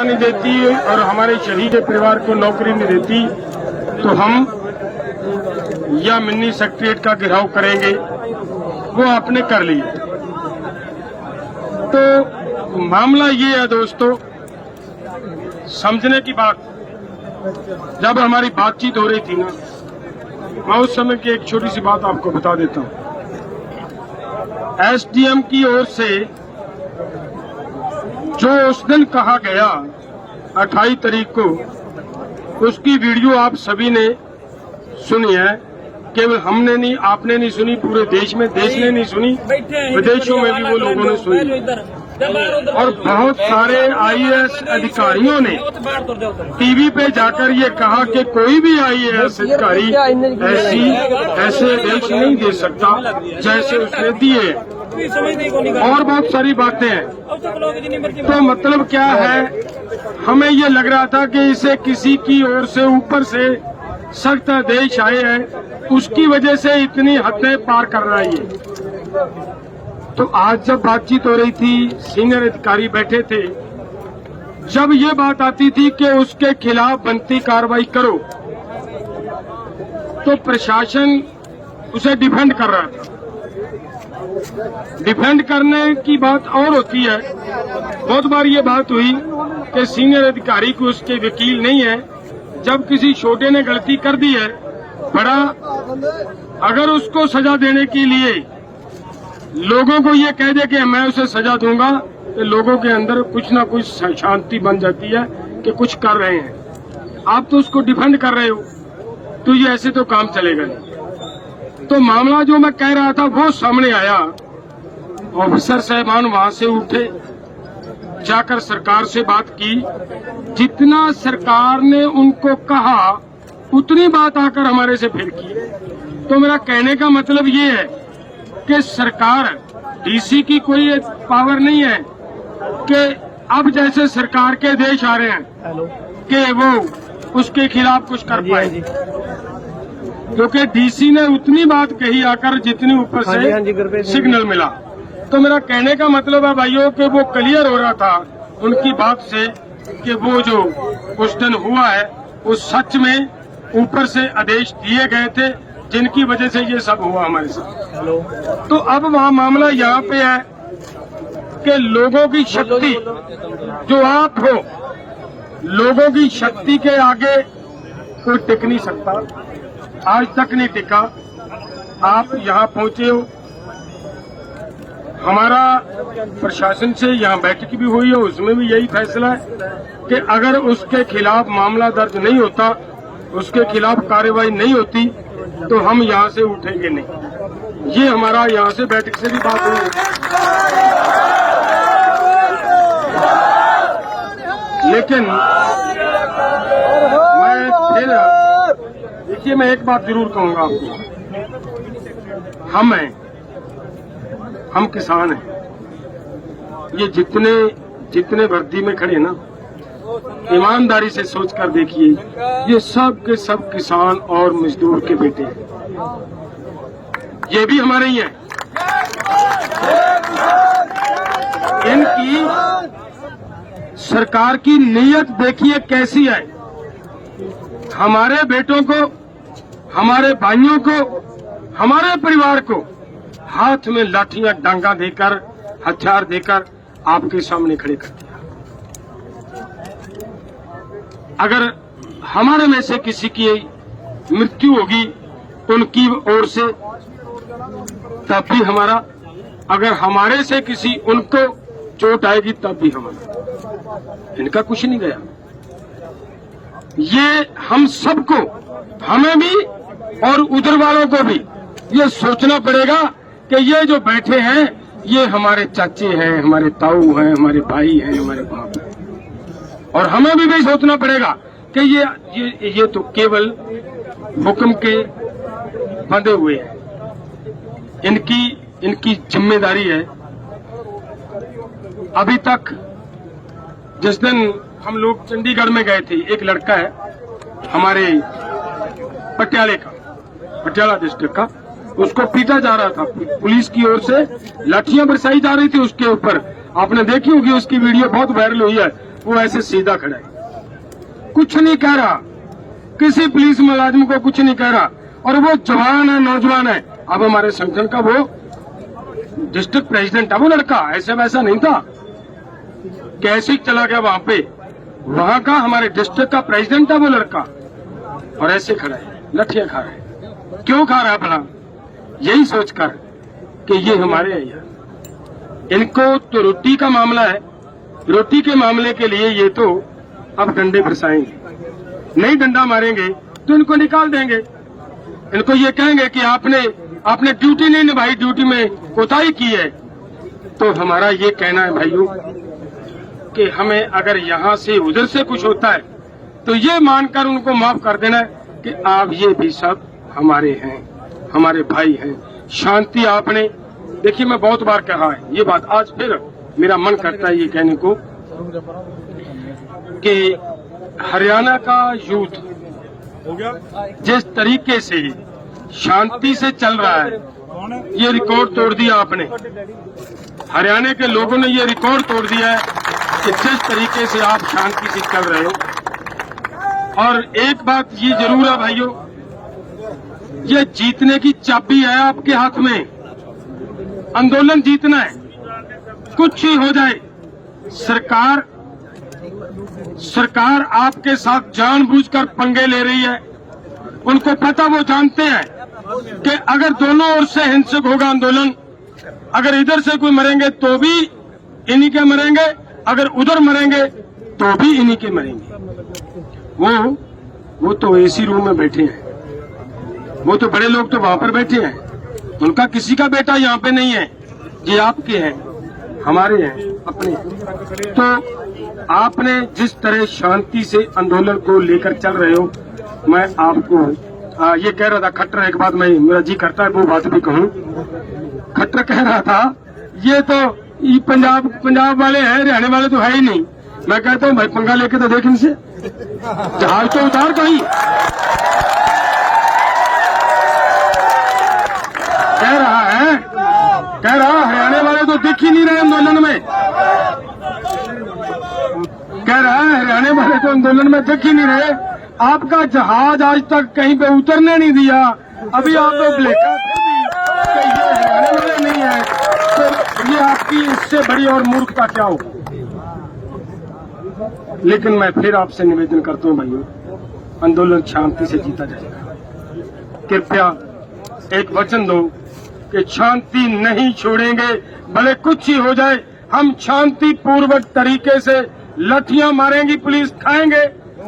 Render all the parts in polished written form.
पैसा नहीं देती और हमारे शहीद परिवार को नौकरी नहीं देती तो हम या मिनी सेक्रेटरीट का घेराव करेंगे, वो आपने कर लिया। तो मामला ये है दोस्तों, समझने की बात, जब हमारी बातचीत हो रही थी ना, मैं उस समय की एक छोटी सी बात आपको बता देता हूं। एसडीएम की ओर से जो उस दिन कहा गया 28 तारीख को, उसकी वीडियो आप सभी ने सुनी है। केवल हमने नहीं, आपने नहीं सुनी, पूरे देश में, देश ने नहीं सुनी, विदेशों में भी वो लोगों ने सुनी। और बहुत सारे आईएएस अधिकारियों ने टीवी पे जाकर ये कहा कि कोई भी आईएएस अधिकारी ऐसे आदेश नहीं दे सकता जैसे उसने दिए, और बहुत सारी बातें हैं। तो मतलब क्या है, हमें ये लग रहा था कि इसे किसी की ओर से ऊपर से सख्त आदेश आए हैं, उसकी वजह से इतनी हदें पार कर रहा है। तो आज जब बातचीत हो रही थी, सीनियर अधिकारी बैठे थे, जब ये बात आती थी कि उसके खिलाफ बनती कार्रवाई करो, तो प्रशासन उसे डिफेंड कर रहा था। डिफेंड करने की बात और होती है। बहुत बार ये बात हुई कि सीनियर अधिकारी को उसके वकील नहीं है। जब किसी छोटे ने गलती कर दी है, बड़ा, अगर उसको सजा देने के लिए लोगों को ये कह दे कि मैं उसे सजा दूंगा, तो लोगों के अंदर कुछ ना कुछ शांति बन जाती है कि कुछ कर रहे हैं। आप तो उसको डिफेंड कर रहे हो, तो ये ऐसे तो काम चलेगा नहीं। तो मामला जो मैं कह रहा था वो सामने आया। ऑफिसर साहबान वहां से उठे, जाकर सरकार से बात की। जितना सरकार ने उनको कहा उतनी बात आकर हमारे से फिर की। तो मेरा कहने का मतलब ये है कि सरकार, डीसी की कोई पावर नहीं है कि अब जैसे सरकार के आदेश आ रहे हैं कि वो उसके खिलाफ कुछ कर पाए, क्योंकि डीसी ने उतनी बात कही आकर जितनी ऊपर से सिग्नल मिला। तो मेरा कहने का मतलब है भाइयों कि वो क्लियर हो रहा था उनकी बात से कि वो जो उस दिन हुआ है वो सच में ऊपर से आदेश दिए गए थे, जिनकी वजह से ये सब हुआ हमारे साथ। तो अब वहाँ मामला यहाँ पे है कि लोगों की शक्ति, जो आप हो, लोगों की शक्ति के आगे कोई टिक नहीं सकता, आज तक नहीं टिका। आप यहाँ पहुंचे हो, हमारा प्रशासन से यहाँ बैठक भी हुई है, उसमें भी यही फैसला है कि अगर उसके खिलाफ मामला दर्ज नहीं होता, उसके खिलाफ कार्रवाई नहीं होती, तो हम यहाँ से उठेंगे नहीं। ये हमारा यहाँ से बैठक से भी बात हुई। लेकिन मैं फिर, देखिए, मैं एक बात जरूर कहूंगा आपको, हम किसान हैं। ये जितने वर्दी में खड़े ना, ईमानदारी से सोच कर देखिए, ये सब के सब किसान और मजदूर के बेटे हैं। ये भी हमारे ही हैं। इनकी सरकार की नीयत देखिए कैसी है। हमारे बेटों को, हमारे भाइयों को, हमारे परिवार को हाथ में लाठियां, डांगा देकर, हथियार देकर आपके सामने खड़े कर दिया। अगर हमारे में से किसी की मृत्यु होगी उनकी ओर से, तब भी हमारा, अगर हमारे से किसी उनको चोट आएगी तब भी हमारा। इनका कुछ नहीं गया। ये हम सबको, हमें भी और उधर वालों को भी ये सोचना पड़ेगा कि ये जो बैठे हैं ये हमारे चाचे हैं, हमारे ताऊ हैं, हमारे भाई हैं, हमारे बाप हैं। और हमें भी सोचना पड़ेगा कि ये तो केवल हुक्म के बंधे हुए हैं। इनकी जिम्मेदारी है। अभी तक जिस दिन हम लोग चंडीगढ़ में गए थे, एक लड़का है हमारे पटियाला डिस्ट्रिक्ट का, उसको पीटा जा रहा था। पुलिस की ओर से लाठियां बरसाई जा रही थी उसके ऊपर। आपने देखी होगी उसकी वीडियो, बहुत वायरल हुई है। वो ऐसे सीधा खड़ा है, कुछ नहीं कह रहा, किसी पुलिस मुलाजिम को कुछ नहीं कह रहा, और वो जवान है, नौजवान है। अब हमारे संगठन का वो डिस्ट्रिक्ट प्रेसिडेंट है वो लड़का, ऐसे वैसा नहीं था, कैसे चला गया वहां पे, वहां का हमारे डिस्ट्रिक्ट का प्रेसिडेंट है वो लड़का, और ऐसे खड़ा है, लठियां खा रहा है। क्यों खा रहा है भला? यही सोचकर कि ये हमारे हैं यार। इनको तो रोटी का मामला है, रोटी के मामले के लिए ये तो अब डंडे बरसाएंगे, नहीं डंडा मारेंगे तो इनको निकाल देंगे। इनको ये कहेंगे कि आपने ड्यूटी नहीं निभाई, ड्यूटी में कोताही की है। तो हमारा ये कहना है भाइयों कि हमें अगर यहाँ से उधर से कुछ होता है तो ये मानकर उनको माफ कर देना है कि आप ये भी सब हमारे हैं, हमारे भाई हैं। शांति आपने देखिए, मैं बहुत बार कहा है ये बात, आज फिर मेरा मन करता है ये कहने को कि हरियाणा का यूथ जिस तरीके से शांति से चल रहा है, ये रिकॉर्ड तोड़ दिया आपने। हरियाणा के लोगों ने ये रिकॉर्ड तोड़ दिया है कि जिस तरीके से आप शांति से चल रहे हो। और एक बात ये जरूर है भाइयों, ये जीतने की चाबी है आपके हाथ में, आंदोलन जीतना है। कुछ ही हो जाए, सरकार आपके साथ जानबूझकर पंगे ले रही है। उनको पता, वो जानते हैं कि अगर दोनों ओर से हिंसक होगा आंदोलन, अगर इधर से कोई मरेंगे तो भी इन्हीं के मरेंगे, अगर उधर मरेंगे तो भी इन्हीं के मरेंगे। वो तो एसी रूम में बैठे हैं, वो तो बड़े लोग तो वहां पर बैठे हैं, उनका किसी का बेटा यहाँ पे नहीं है। ये आपके हैं, हमारे हैं, अपने। तो आपने जिस तरह शांति से आंदोलन को लेकर चल रहे हो, मैं आपको ये कह रहा था, खट्टर एक बात मैं मेरा जी करता है वो बात भी कहूँ। खट्टर कह रहा था ये तो पंजाब वाले हैं, हरियाणा वाले तो है ही नहीं। मैं कहता हूँ भाई पंगा लेके तो देख इनसे, जहाज तो उतार कहीं। कह रहा हरियाणा वाले तो दिख ही नहीं रहे आंदोलन में, कह रहा है हरियाणा वाले तो आंदोलन में दिख ही नहीं रहे। आपका जहाज आज तक कहीं पे उतरने नहीं दिया, अभी आप लोग लेकर ये हरियाणा वाले नहीं है, तो ये आपकी इससे बड़ी और मूर्खता क्या हो। लेकिन मैं फिर आपसे निवेदन करता हूं भाइयों, आंदोलन शांति से जीता जाएगा। कृपया एक वचन दो कि शांति नहीं छोड़ेंगे, भले कुछ ही हो जाए। हम शांति पूर्वक तरीके से लठियां मारेंगी, पुलिस खाएंगे,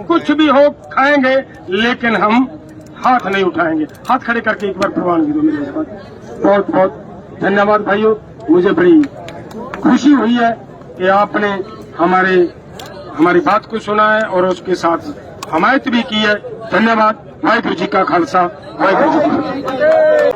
कुछ भी हो खाएंगे, लेकिन हम हाथ नहीं उठाएंगे। हाथ खड़े करके एक बार प्रवानगी दो मेरे साथ। बहुत बहुत धन्यवाद भाइयों, मुझे बड़ी खुशी हुई है कि आपने हमारी बात को सुना है और उसके साथ हमायत भी की है। धन्यवाद। वाहिगुरू जी का खालसा, वाहिगुरू जी की फतेह।